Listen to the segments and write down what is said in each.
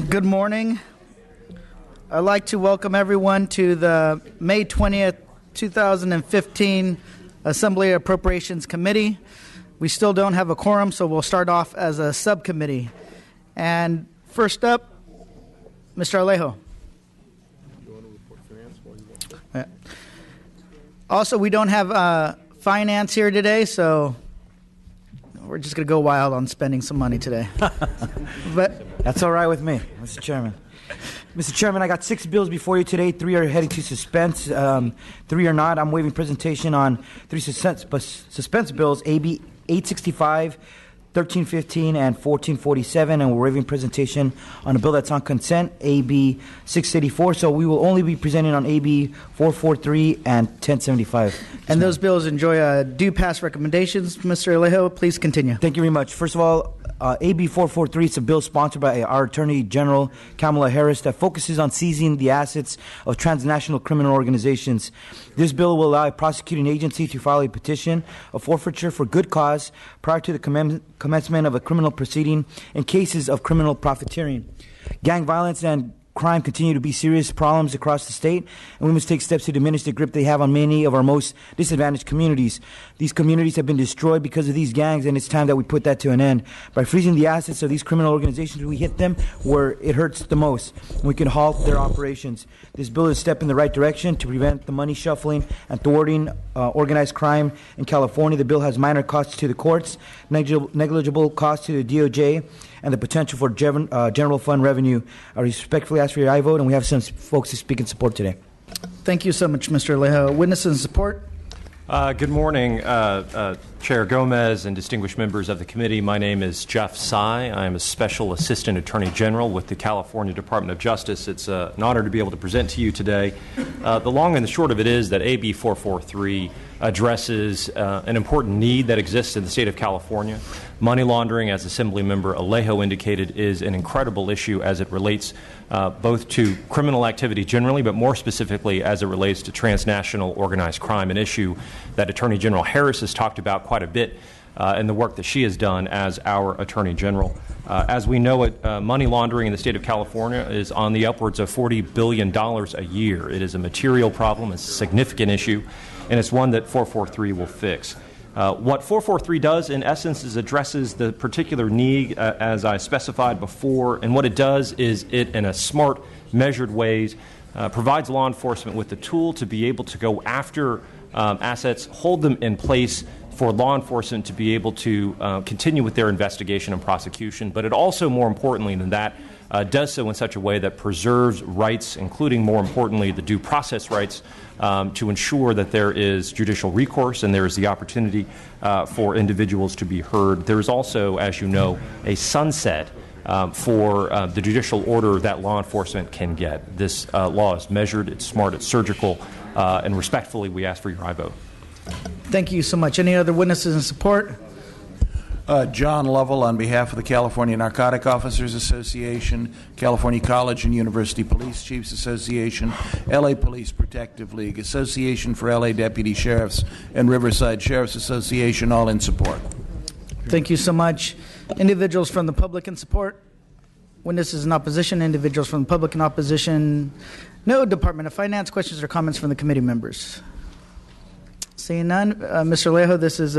Good morning. I'd like to welcome everyone to the May 20th, 2015 Assembly Appropriations Committee. We still don't have a quorum, so we'll start off as a subcommittee. And first up, Mr. Alejo. Yeah. Also, we don't have finance here today, so we're just going to go wild on spending some money today. But that's all right with me, Mr. Chairman. Mr. Chairman, I got 6 bills before you today. 3 are heading to suspense. 3 are not. I'm waiving presentation on 3 suspense bills, AB 865, 1315, and 1447, and we're waiving presentation on a bill that's on consent, AB 684. So we will only be presenting on AB 443 and 1075. And those bills enjoy due pass recommendations. Mr. Alejo, please continue. Thank you very much. First of all, AB 443 is a bill sponsored by our Attorney General, Kamala Harris, that focuses on seizing the assets of transnational criminal organizations. This bill will allow a prosecuting agency to file a petition of forfeiture for good cause prior to the commencement of a criminal proceeding in cases of criminal profiteering. Gang violence and crime continue to be serious problems across the state, and we must take steps to diminish the grip they have on many of our most disadvantaged communities. These communities have been destroyed because of these gangs, and it's time that we put that to an end. By freezing the assets of these criminal organizations, we hit them where it hurts the most, and we can halt their operations. This bill is a step in the right direction to prevent the money shuffling and thwarting organized crime in California. The bill has minor costs to the courts, negligible costs to the DOJ, and the potential for general fund revenue. I respectfully ask for your aye vote, and we have some folks to speak in support today. Thank you so much, Mr. Alejo. Witnesses in support? Good morning, Chair Gomez and distinguished members of the committee. My name is Jeff Tsai. I am a Special Assistant Attorney General with the California Department of Justice. It's an honor to be able to present to you today. The long and the short of it is that AB 443 addresses an important need that exists in the state of California. Money laundering, as Assemblymember Alejo indicated, is an incredible issue as it relates both to criminal activity generally, but more specifically as it relates to transnational organized crime, an issue that Attorney General Harris has talked about quite a bit in the work that she has done as our Attorney General. As we know it, money laundering in the state of California is on the upwards of $40 billion a year. It is a material problem, it's a significant issue, and it's one that 443 will fix. What 443 does, in essence, is addresses the particular need, as I specified before, and what it does is it, in a smart, measured ways, provides law enforcement with the tool to be able to go after assets, hold them in place for law enforcement to be able to continue with their investigation and prosecution. But it also, more importantly than that, does so in such a way that preserves rights, including, more importantly, the due process rights, to ensure that there is judicial recourse and there is the opportunity for individuals to be heard. There is also, as you know, a sunset for the judicial order that law enforcement can get. This law is measured, it's smart, it's surgical, and respectfully, we ask for your aye vote. Thank you so much. Any other witnesses in support? John Lovell on behalf of the California Narcotic Officers Association, California College and University Police Chiefs Association, LA Police Protective League, Association for LA Deputy Sheriffs, and Riverside Sheriffs Association, all in support. Thank you so much. Individuals from the public in support? Witnesses in opposition? Individuals from the public in opposition? No. Department of Finance, questions or comments from the committee members? Seeing none, Mr. Alejo, this is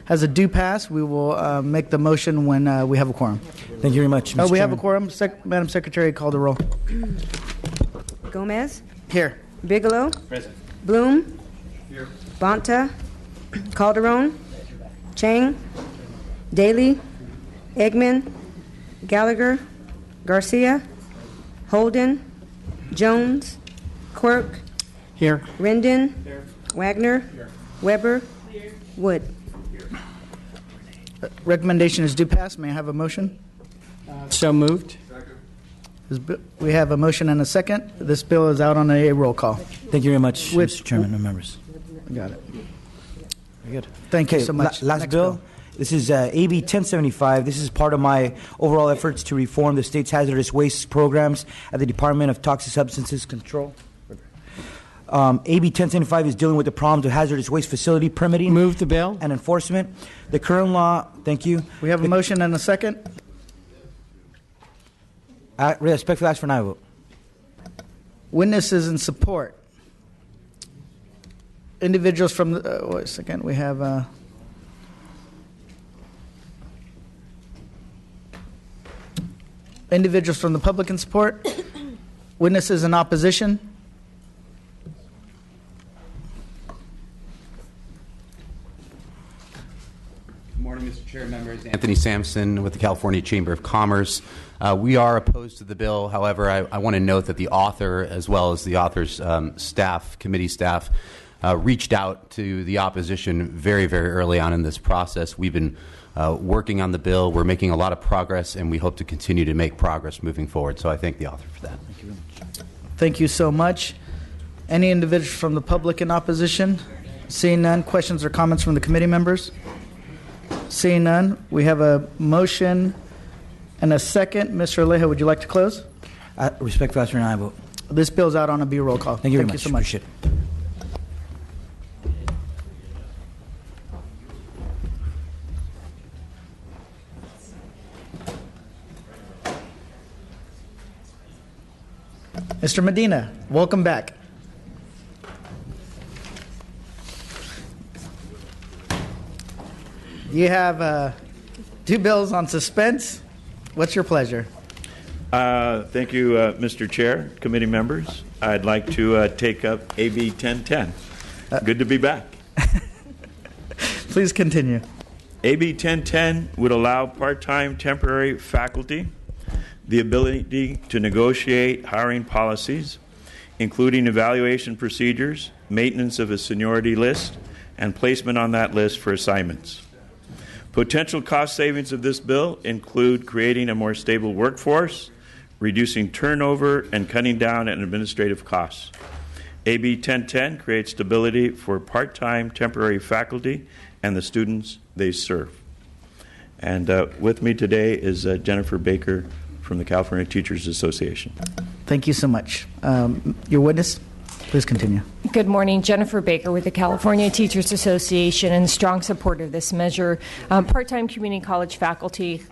has a due pass. We will make the motion when we have a quorum. Thank you very much, Mr. We Chairman. have a quorum. Madam Secretary, call the roll. Gomez. Here. Bigelow. Present. Bloom. Here. Bonta. Calderon. Chang. Daly. Eggman. Gallagher. Garcia. Holden. Jones. Quirk. Here. Rendon. Here. Wagner. Here. Weber. Here. Wood. Recommendation is due pass. May I have a motion? So moved. We have a motion and a second. This bill is out on a roll call. Thank you very much, Mr. Chairman and members. Got it. Very good. Thank you so much. Last Next bill. This is AB 1075. This is part of my overall efforts to reform the state's hazardous waste programs at the Department of Toxic Substances Control. AB 1075 is dealing with the problems of hazardous waste facility permitting Move the bill. and enforcement. The current law, thank you. We have a motion and a second. Respectfully ask for an aye vote. Witnesses in support. Individuals from the, wait a second, we have, individuals from the public in support. Witnesses in opposition. Good morning, Mr. Chair, members. Anthony Sampson with the California Chamber of Commerce. We are opposed to the bill. However, I want to note that the author, as well as the author's staff, committee staff, reached out to the opposition very, very early on in this process. We've been working on the bill. We're making a lot of progress, and we hope to continue to make progress moving forward. So I thank the author for that. Thank you very much. Thank you so much. Any individuals from the public in opposition? Seeing none, questions or comments from the committee members? Seeing none, we have a motion and a second. Mr. Alejo, would you like to close? Respectfully ask for an aye vote. This bill's out on a B roll call. Thank you very much. So much. Appreciate it. Mr. Medina, welcome back. You have two bills on suspense. What's your pleasure? Thank you, Mr. Chair, committee members. I'd like to take up AB 1010. Good to be back. Please continue. AB 1010 would allow part-time temporary faculty the ability to negotiate hiring policies, including evaluation procedures, maintenance of a seniority list, and placement on that list for assignments. Potential cost savings of this bill include creating a more stable workforce, reducing turnover, and cutting down on administrative costs. AB 1010 creates stability for part-time temporary faculty and the students they serve. And with me today is Jennifer Baker from the California Teachers Association. Thank you so much. Your witness, please continue. Good morning. Jennifer Baker with the California Teachers Association, in strong support of this measure. Part-time community college faculty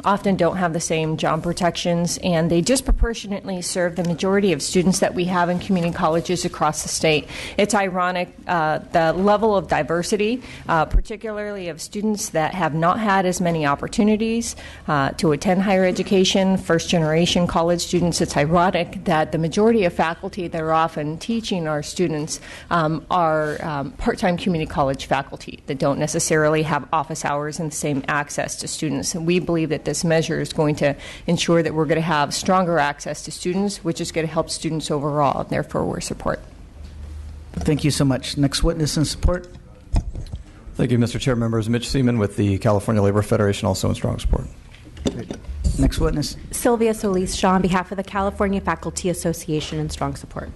often don't have the same job protections, and they disproportionately serve the majority of students that we have in community colleges across the state. It's ironic, the level of diversity, particularly of students that have not had as many opportunities to attend higher education, first-generation college students. It's ironic that the majority of faculty that are often teaching our students are part-time community college faculty that don't necessarily have office hours and the same access to students. And we believe that this measure is going to ensure that we're going to have stronger access to students, which is going to help students overall, and therefore we're support. Thank you so much. Next witness in support. Thank you, Mr. Chair. Members, Mitch Seaman with the California Labor Federation, also in strong support. Next witness. Sylvia Solis-Shaw on behalf of the California Faculty Association, in strong support.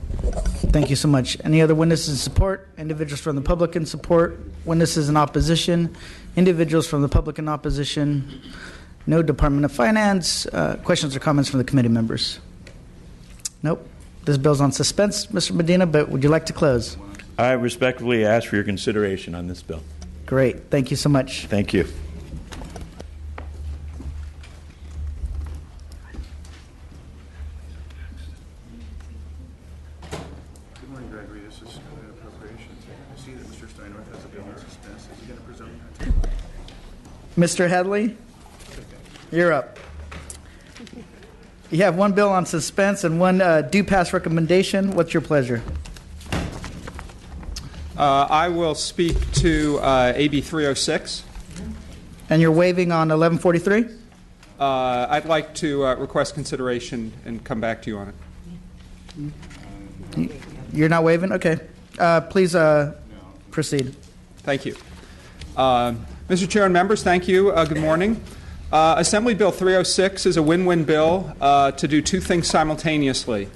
Thank you so much. Any other witnesses in support? Individuals from the public in support? Witnesses in opposition? Individuals from the public in opposition? No. Department of Finance. Questions or comments from the committee members? Nope. This bill's on suspense, Mr. Medina, but would you like to close? I respectfully ask for your consideration on this bill. Great. Thank you so much. Thank you. Good morning, Gregory. This is Appropriations. I see that Mr. Steinroth has a bill on suspense. Is he going to present that? Mr. Headley, you're up. You have one bill on suspense and one due pass recommendation. What's your pleasure? I will speak to AB 306. And you're waiving on 1143? I'd like to request consideration and come back to you on it. You're not waiving? Okay. Please proceed. Thank you. Mr. Chair and members, thank you. Good morning. Assembly Bill 306 is a win-win bill to do two things simultaneously.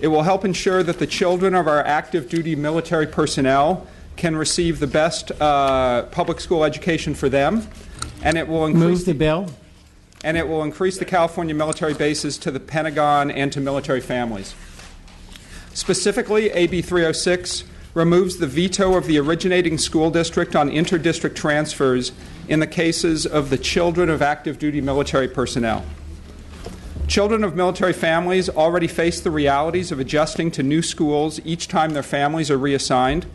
It will help ensure that the children of our active duty military personnel can receive the best public school education for them, and it will increase the California military bases to the Pentagon and to military families. Specifically, AB 306 removes the veto of the originating school district on inter-district transfers in the cases of the children of active duty military personnel. Children of military families already face the realities of adjusting to new schools each time their families are reassigned.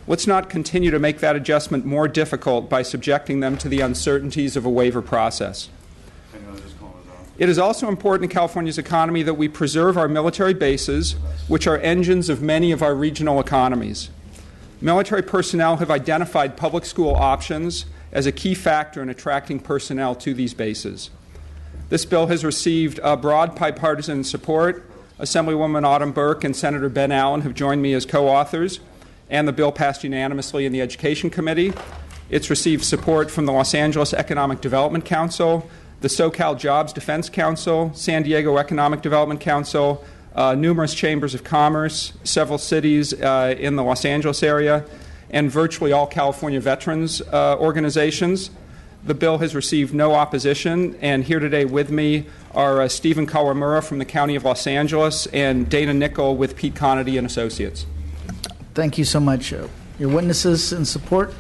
Let's not continue to make that adjustment more difficult by subjecting them to the uncertainties of a waiver process. It is also important in California's economy that we preserve our military bases, which are engines of many of our regional economies. Military personnel have identified public school options as a key factor in attracting personnel to these bases. This bill has received broad bipartisan support. Assemblywoman Autumn Burke and Senator Ben Allen have joined me as co-authors, and the bill passed unanimously in the Education Committee. It's received support from the Los Angeles Economic Development Council, the SoCal Jobs Defense Council, San Diego Economic Development Council, numerous chambers of commerce, several cities in the Los Angeles area, and virtually all California veterans organizations. The bill has received no opposition, and here today with me are Stephen Kawamura from the County of Los Angeles and Dana Nickel with Pete Conity and Associates. Thank you so much. Your witnesses in support?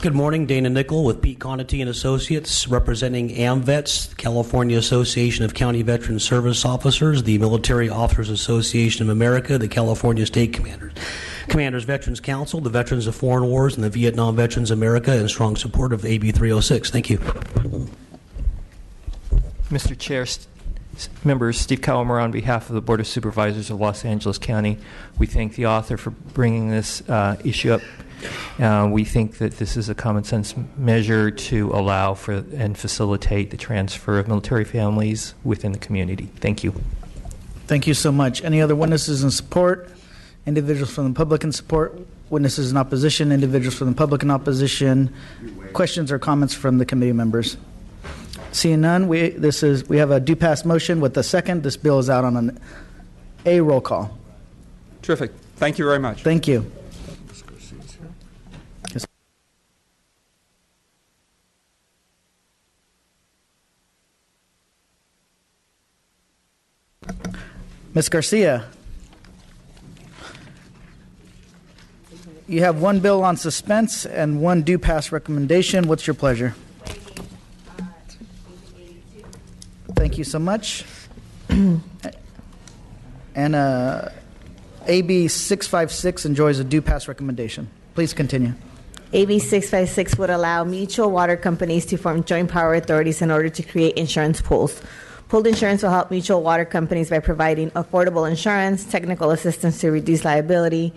Good morning, Dana Nickel with Pete Conity and Associates, representing AMVETS, California Association of County Veteran Service Officers, the Military Officers Association of America, the California State Commanders Veterans Council, the Veterans of Foreign Wars, and the Vietnam Veterans America, in strong support of AB 306. Thank you. Mr. Chair, members, Steve Kawamura on behalf of the Board of Supervisors of Los Angeles County. We thank the author for bringing this issue up. We think that this is a common sense measure to allow for and facilitate the transfer of military families within the community. Thank you. Thank you so much. Any other witnesses in support? Individuals from the public in support? Witnesses in opposition? Individuals from the public in opposition? Questions or comments from the committee members? Seeing none, we have a due pass motion with a second. This bill is out on a roll call. Terrific. Thank you very much. Thank you. Ms. Garcia, you have one bill on suspense and one due pass recommendation. What's your pleasure? Thank you so much. And AB 656 enjoys a due pass recommendation. Please continue. AB 656 would allow mutual water companies to form joint power authorities in order to create insurance pools. Pooled insurance will help mutual water companies by providing affordable insurance, technical assistance to reduce liability,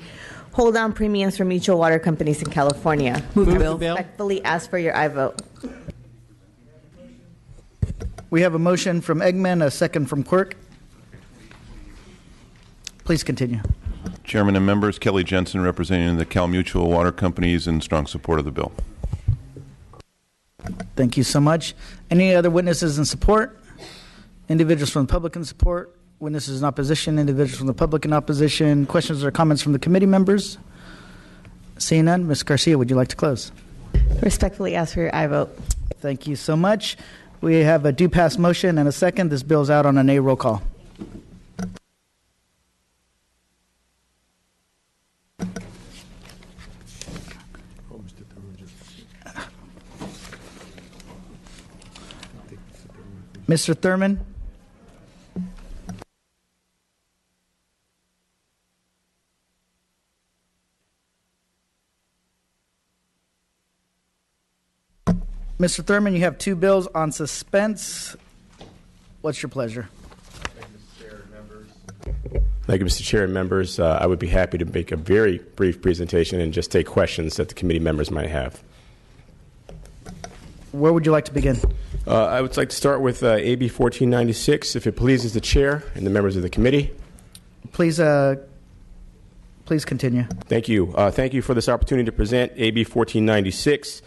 hold down premiums for mutual water companies in California. Move the bill. Respectfully ask for your aye vote. We have a motion from Eggman, a second from Quirk. Please continue. Chairman and members, Kelly Jensen representing the Cal Mutual Water Companies in strong support of the bill. Thank you so much. Any other witnesses in support? Individuals from the public in support? Witnesses in opposition? Individuals from the public in opposition? Questions or comments from the committee members? Seeing none, Ms. Garcia, would you like to close? Respectfully ask for your aye vote. Thank you so much. We have a due pass motion and a second. This bill is out on an A roll call. Mr. Thurman? Mr. Thurman, you have two bills on suspense. What's your pleasure? Thank you, Mr. Chair and members. I would be happy to make a very brief presentation and just take questions that the committee members might have. Where would you like to begin? I would like to start with AB 1496, if it pleases the chair and the members of the committee. Please continue. Thank you. Thank you for this opportunity to present AB 1496.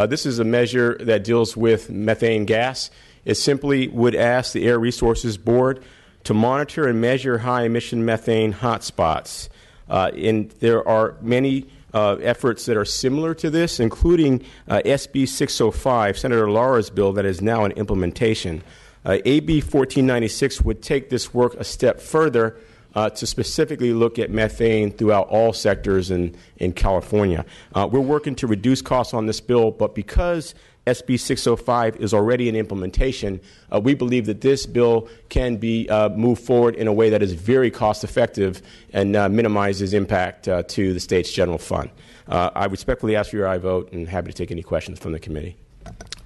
This is a measure that deals with methane gas. It simply would ask the Air Resources Board to monitor and measure high-emission methane hotspots. And there are many efforts that are similar to this, including SB 605, Senator Lara's bill that is now in implementation. AB 1496 would take this work a step further to specifically look at methane throughout all sectors in California. We're working to reduce costs on this bill, but because SB 605 is already in implementation, we believe that this bill can be moved forward in a way that is very cost effective and minimizes impact to the state's general fund. I respectfully ask for your aye vote and happy to take any questions from the committee.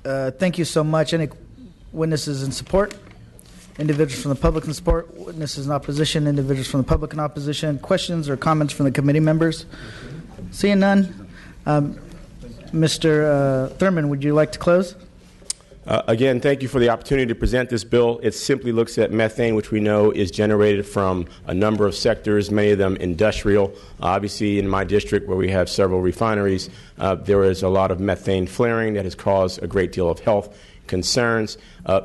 Thank you so much. Any witnesses in support? Individuals from the public in support? Witnesses in opposition? Individuals from the public in opposition? Questions or comments from the committee members? Seeing none. Mr. Thurman, would you like to close? Again, thank you for the opportunity to present this bill. It simply looks at methane, which we know is generated from a number of sectors, many of them industrial. Obviously, in my district, where we have several refineries, there is a lot of methane flaring that has caused a great deal of health concerns.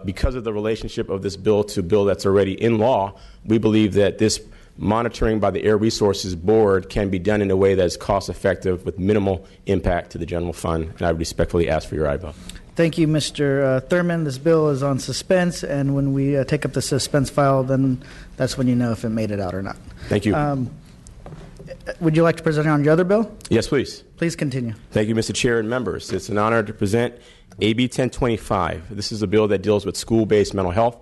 Because of the relationship of this bill to a bill that's already in law, we believe that this monitoring by the Air Resources Board can be done in a way that is cost effective with minimal impact to the general fund, and I respectfully ask for your aye vote. Thank you, Mr. Thurman. This bill is on suspense, and when we take up the suspense file, then that's when you know if it made it out or not. Thank you. Would you like to present on your other bill? Yes, please. Please continue. Thank you, Mr. Chair and members. It's an honor to present AB 1025. This is a bill that deals with school-based mental health.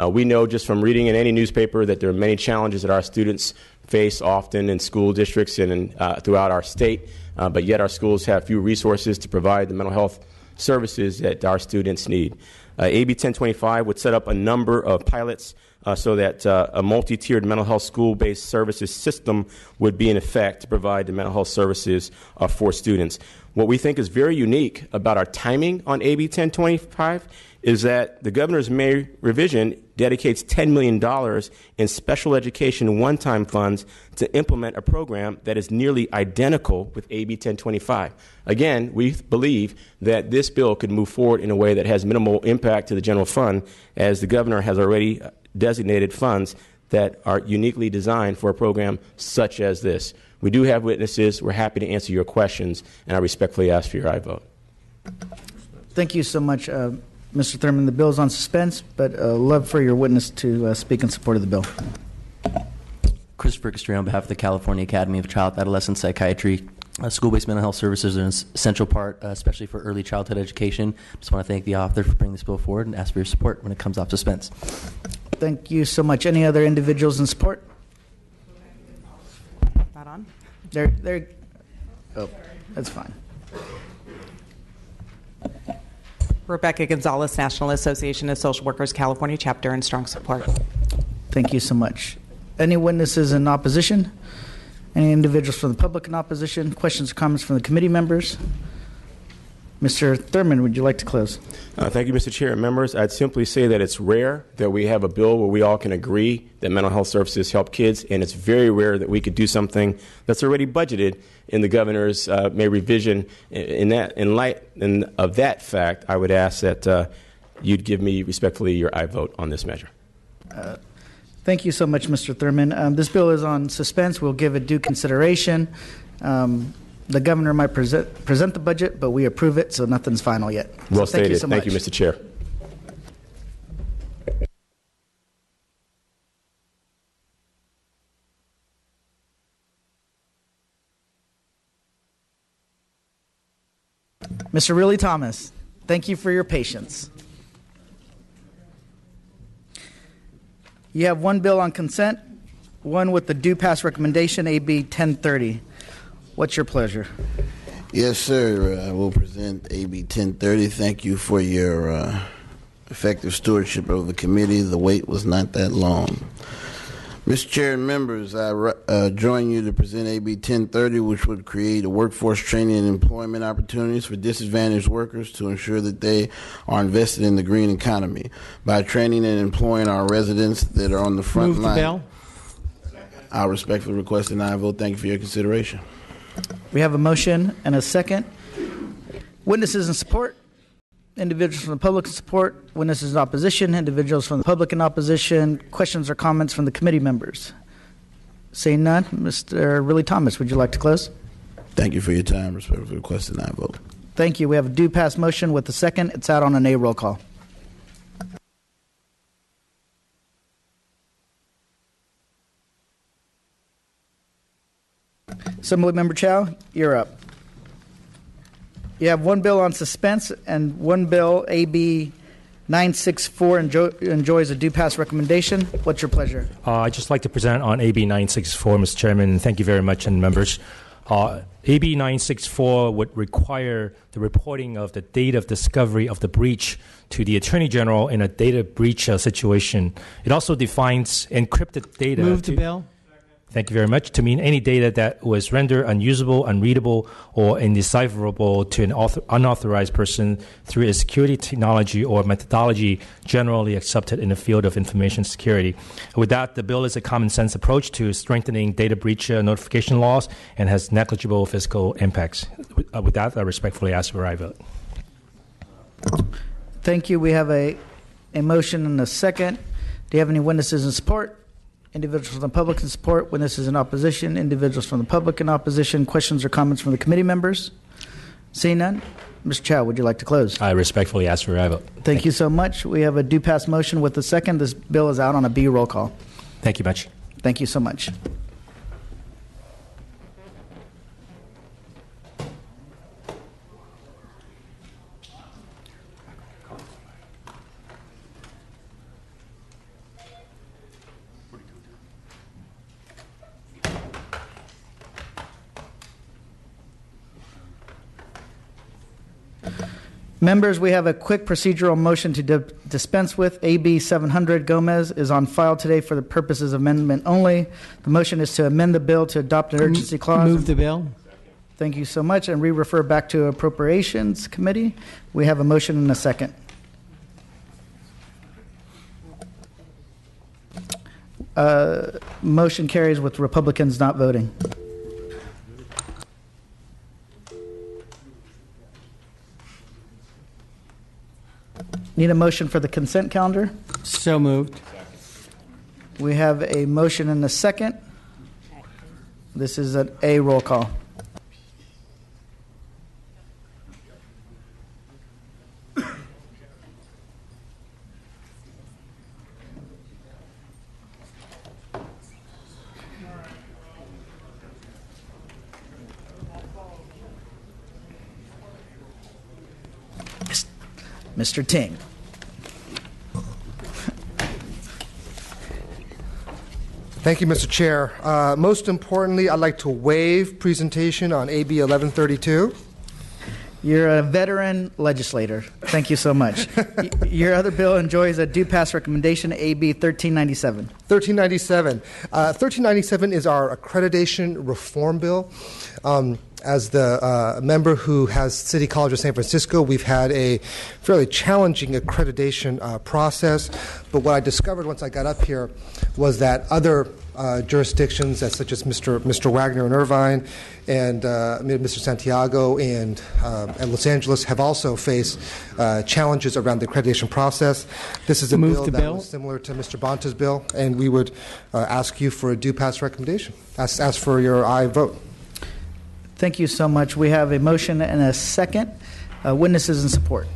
We know just from reading in any newspaper that there are many challenges that our students face often in school districts and throughout our state, but yet our schools have few resources to provide the mental health services that our students need. AB 1025 would set up a number of pilots so that a multi-tiered mental health school-based services system would be in effect to provide the mental health services for students. What we think is very unique about our timing on AB 1025 is that the governor's May revision dedicates $10 million in special education one-time funds to implement a program that is nearly identical with AB 1025. Again, we believe that this bill could move forward in a way that has minimal impact to the general fund, as the governor has already designated funds that are uniquely designed for a program such as this. We do have witnesses. We're happy to answer your questions, and I respectfully ask for your aye vote. Thank you so much, Mr. Thurman. The bill is on suspense, but love for your witness to speak in support of the bill. Christopher Castro on behalf of the California Academy of Child Adolescent Psychiatry. School-based mental health services are an essential part, especially for early childhood education. Just want to thank the author for bringing this bill forward and ask for your support when it comes off suspense. Thank you so much. Any other individuals in support? Not on? There. Oh, that's fine. Rebecca Gonzalez, National Association of Social Workers, California chapter, in strong support. Thank you so much. Any witnesses in opposition? Any individuals from the public in opposition? Questions or comments from the committee members? Mr. Thurman, would you like to close? Thank you, Mr. Chair and members. I'd simply say that it's rare that we have a bill where we all can agree that mental health services help kids, and it's very rare that we could do something that's already budgeted in the governor's May revision. In light of that fact, I would ask that you'd give me respectfully your aye vote on this measure. Thank you so much, Mr. Thurman. This bill is on suspense. We'll give it due consideration. The governor might present the budget, but we approve it, so nothing's final yet. Well so thank stated. you so much. Thank you, Mr. Chair. Mr. Riley Thomas, thank you for your patience. You have one bill on consent, one with the due pass recommendation, AB 1030. What's your pleasure? Yes, sir. I will present AB 1030. Thank you for your effective stewardship of the committee. The wait was not that long. Mr. Chair and members, I join you to present AB 1030, which would create a workforce training and employment opportunities for disadvantaged workers to ensure that they are invested in the green economy. By training and employing our residents that are on the front line. Move the bill. I respectfully request an aye vote. Thank you for your consideration. We have a motion and a second. Witnesses in support? Individuals from the public in support? Witnesses in opposition? Individuals from the public in opposition? Questions or comments from the committee members? Seeing none, Mr. Riley Thomas, would you like to close? Thank you for your time. Respectfully request an aye vote. Thank you. We have a due pass motion with the second. It's out on an A roll call. Assemblymember Chow, you're up. You have one bill on suspense and one bill, AB 964, enjoys a due pass recommendation. What's your pleasure? I'd just like to present on AB 964, Mr. Chairman, and thank you very much, and members. AB 964 would require the reporting of the date of discovery of the breach to the Attorney General in a data breach situation. It also defines encrypted data. Move the bill. Thank you very much. To mean any data that was rendered unusable, unreadable, or indecipherable to an unauthorized person through a security technology or methodology generally accepted in the field of information security. With that, the bill is a common sense approach to strengthening data breach notification laws and has negligible fiscal impacts. With that, I respectfully ask for a vote. Thank you. We have a motion and a second. Do you have any witnesses in support? Individuals from the public in support. Witnesses in opposition. Individuals from the public in opposition. Questions or comments from the committee members? Seeing none, Mr. Chow, would you like to close? I respectfully ask for a vote. Thank you so much. We have a due pass motion with the second. This bill is out on a B roll call. Thank you much. Thank you so much. Members, we have a quick procedural motion to dispense with. AB 700 Gomez is on file today for the purposes of amendment only. The motion is to amend the bill to adopt an urgency clause. Move the bill. Thank you so much. And we refer back to Appropriations Committee. We have a motion and a second. Motion carries with Republicans not voting. Need a motion for the consent calendar? So moved. We have a motion and a second. This is an A roll call. Mr. Ting. Thank you, Mr. Chair. Most importantly, I'd like to waive presentation on AB 1132. You're a veteran legislator. Thank you so much. Your other bill enjoys a due pass recommendation, AB 1397. 1397 is our accreditation reform bill. As the member who has City College of San Francisco, we've had a fairly challenging accreditation process. But what I discovered once I got up here was that other jurisdictions, such as Mr. Wagner in Irvine and Mr. Santiago and Los Angeles, have also faced challenges around the accreditation process. This is a bill that was similar to Mr. Bonta's bill, and we would ask you for a due pass recommendation. Ask for your aye vote. Thank you so much. We have a motion and a second. Witnesses in support.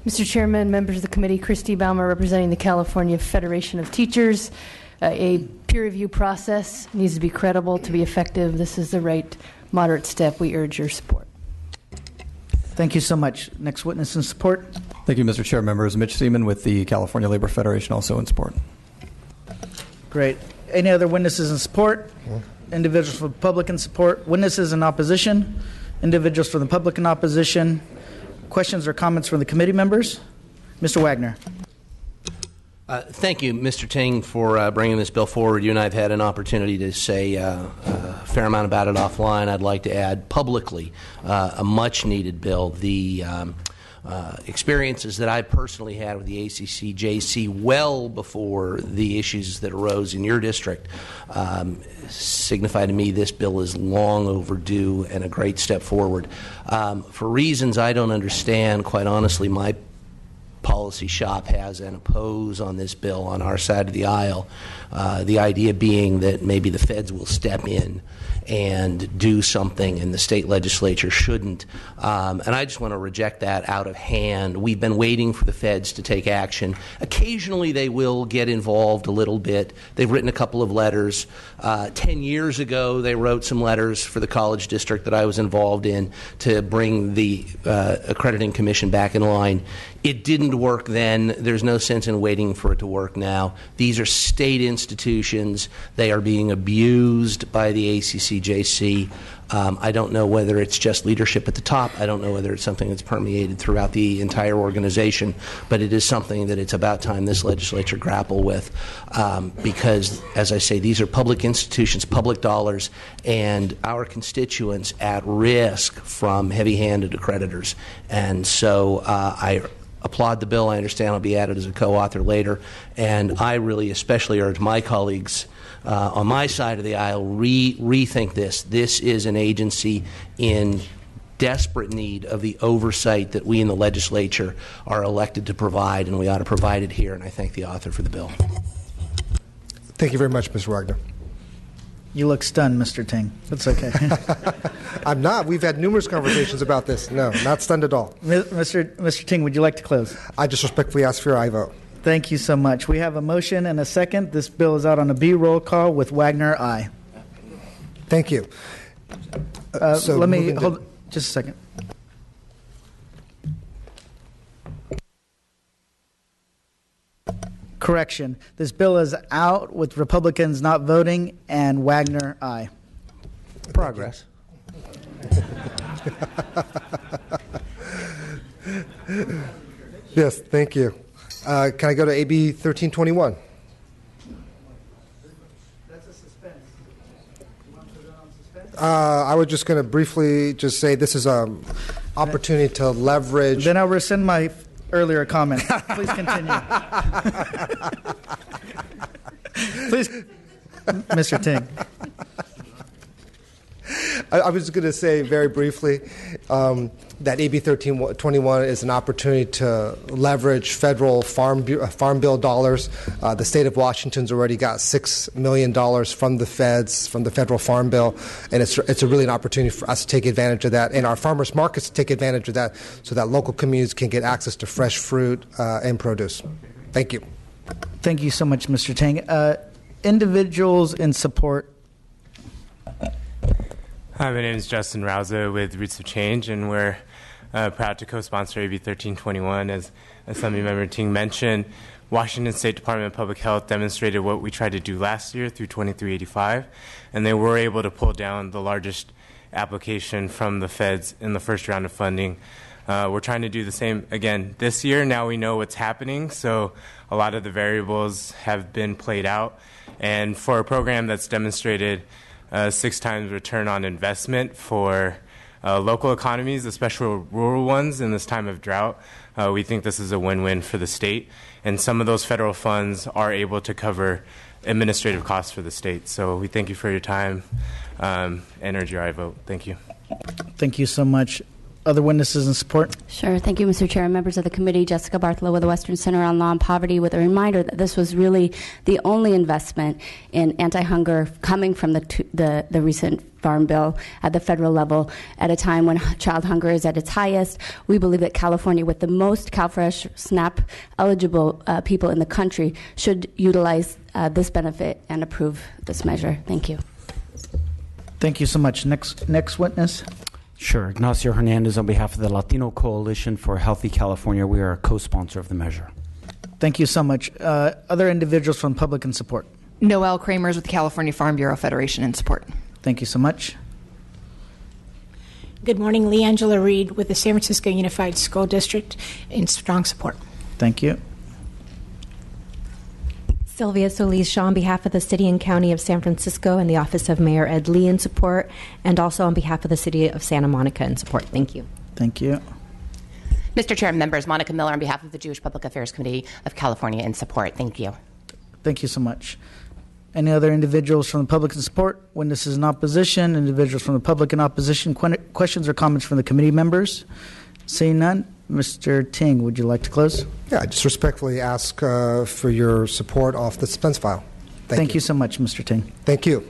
Mr. Chairman, members of the committee, Christy Baumer representing the California Federation of Teachers. A peer review process needs to be credible to be effective. This is the right moderate step. We urge your support. Thank you so much. Next witness in support. Thank you, Mr. Chair. Members, Mitch Seaman with the California Labor Federation, also in support. Great. Any other witnesses in support? Individuals from the public in support. Witnesses in opposition. Individuals from the public in opposition. Questions or comments from the committee members? Mr. Wagner. Thank you, Mr. Ting, for bringing this bill forward. You and I have had an opportunity to say a fair amount about it offline. I'd like to add publicly a much-needed bill. The experiences that I personally had with the ACCJC well before the issues that arose in your district signify to me this bill is long overdue and a great step forward. For reasons I don't understand, quite honestly, my policy shop has and oppose on this bill on our side of the aisle. The idea being that maybe the feds will step in and do something and the state legislature shouldn't. And I just want to reject that out of hand. We've been waiting for the feds to take action. Occasionally they will get involved a little bit. They've written a couple of letters. 10 years ago they wrote some letters for the college district that I was involved in to bring the accrediting commission back in line. It didn't work then. There's no sense in waiting for it to work now. These are state institutions. They are being abused by the ACCJC. I don't know whether it's just leadership at the top. I don't know whether it's something that's permeated throughout the entire organization, but it is something that it's about time this legislature grapple with because, as I say, these are public institutions, public dollars, and our constituents at risk from heavy-handed accreditors. And so I applaud the bill. I understand I'll be added as a co-author later, and I really especially urge my colleagues on my side of the aisle rethink this. This is an agency in desperate need of the oversight that we in the legislature are elected to provide, and we ought to provide it here, and I thank the author for the bill. Thank you very much, Mr. Wagner. You look stunned, Mr. Ting. That's okay. I'm not. We've had numerous conversations about this. No, not stunned at all. Mr. Ting, would you like to close? I just respectfully ask for your aye vote. Thank you so much. We have a motion and a second. This bill is out on a B roll call with Wagner, aye. Thank you. So let me hold just a second. Correction. This bill is out with Republicans not voting and Wagner, aye. Progress. Yes, thank you. Can I go to AB 1321? That's a suspense. You want to put it on suspense? I was just going to briefly just say this is an opportunity to leverage. Then I'll rescind my earlier comment. Please continue. Please, Mr. Ting. I was going to say very briefly that AB 1321 is an opportunity to leverage federal farm bill dollars. The state of Washington's already got $6 million from the feds, from the federal farm bill, and it's really an opportunity for us to take advantage of that, and our farmers markets to take advantage of that so that local communities can get access to fresh fruit and produce. Thank you. Thank you so much, Mr. Tang. Individuals in support. Hi, my name is Justin Rauza with Roots of Change, and we're proud to co-sponsor AB 1321. As Assemblymember Ting mentioned, Washington State Department of Public Health demonstrated what we tried to do last year through 2385, and they were able to pull down the largest application from the feds in the first round of funding. We're trying to do the same again this year. Now we know what's happening, so a lot of the variables have been played out. And for a program that's demonstrated 6 times return on investment for local economies, especially rural ones in this time of drought, we think this is a win-win for the state. And some of those federal funds are able to cover administrative costs for the state. So we thank you for your time and urge your aye vote. Thank you. Thank you so much. Other witnesses in support? Sure. Thank you, Mr. Chair and members of the committee. Jessica Bartholow with the Western Center on Law and Poverty, with a reminder that this was really the only investment in anti-hunger coming from the recent farm bill at the federal level at a time when child hunger is at its highest. We believe that California, with the most CalFresh SNAP eligible people in the country, should utilize this benefit and approve this measure. Thank you. Thank you so much. Next witness. Sure. Ignacio Hernandez on behalf of the Latino Coalition for Healthy California. We are a co-sponsor of the measure. Thank you so much. Other individuals from public in support? Noel Kramers with the California Farm Bureau Federation in support. Thank you so much. Good morning. Leangela Reed with the San Francisco Unified School District in strong support. Thank you. Sylvia Solis-Shaw on behalf of the City and County of San Francisco and the Office of Mayor Ed Lee in support, and also on behalf of the City of Santa Monica in support. Thank you. Thank you. Mr. Chair and members, Monica Miller on behalf of the Jewish Public Affairs Committee of California in support. Thank you. Thank you so much. Any other individuals from the public in support? Witnesses in opposition, individuals from the public in opposition, questions or comments from the committee members? Seeing none, Mr. Ting, would you like to close? Yeah, I just respectfully ask for your support off the suspense file. Thank you so much, Mr. Ting. Thank you.